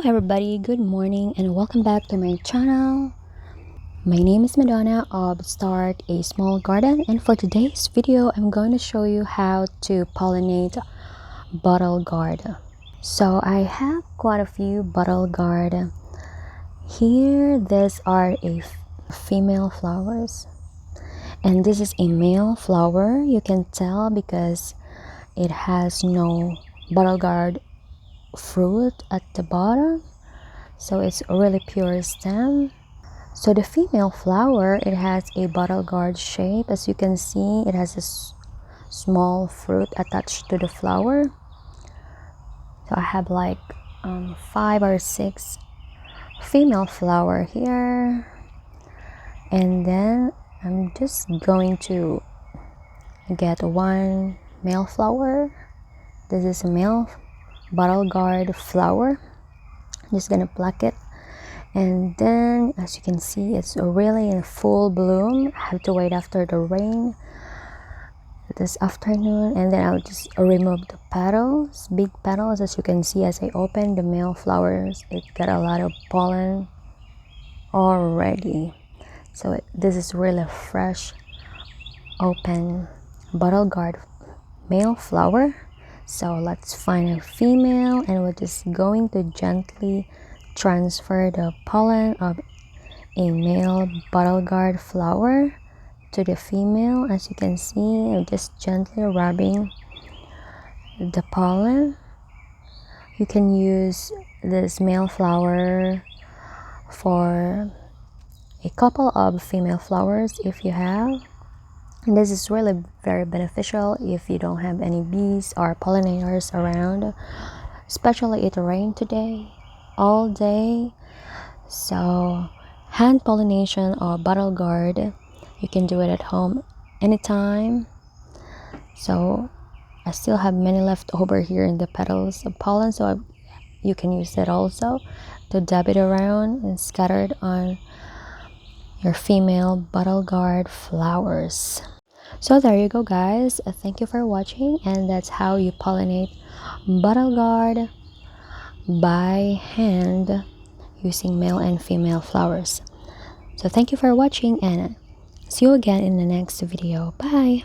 Hello everybody, good morning and welcome back to my channel. My name is Madonna of Start a Small Garden, and for today's video I'm going to show you how to pollinate bottle gourd. So I have quite a few bottle gourd here. These are female flowers and this is a male flower. You can tell because it has no bottle gourd fruit at the bottom, so it's a really pure stem. So the female flower, it has a bottle gourd shape. As you can see, it has a small fruit attached to the flower. So I have like 5 or 6 female flower here, and then I'm just going to get one male flower. This is a male bottle gourd flower. I'm just gonna pluck it, and then as you can see, it's really in full bloom. I have to wait after the rain this afternoon, and then I'll just remove the petals, big petals. As you can see, as I open the male flowers, it got a lot of pollen already. So this is really fresh open bottle gourd male flower. So let's find a female, and we're just going to gently transfer the pollen of a male bottle gourd flower to the female. As you can see, I'm just gently rubbing the pollen. You can use this male flower for a couple of female flowers if you have. And this is really very beneficial if you don't have any bees or pollinators around, especially it rained today all day. So hand pollination or bottle gourd, you can do it at home anytime. So I still have many left over here in the petals of pollen, so you can use that also to dab it around and scatter it on your female bottle gourd flowers. So there you go, guys. Thank you for watching, and that's how you pollinate bottle gourd by hand using male and female flowers. So thank you for watching, and see you again in the next video. Bye.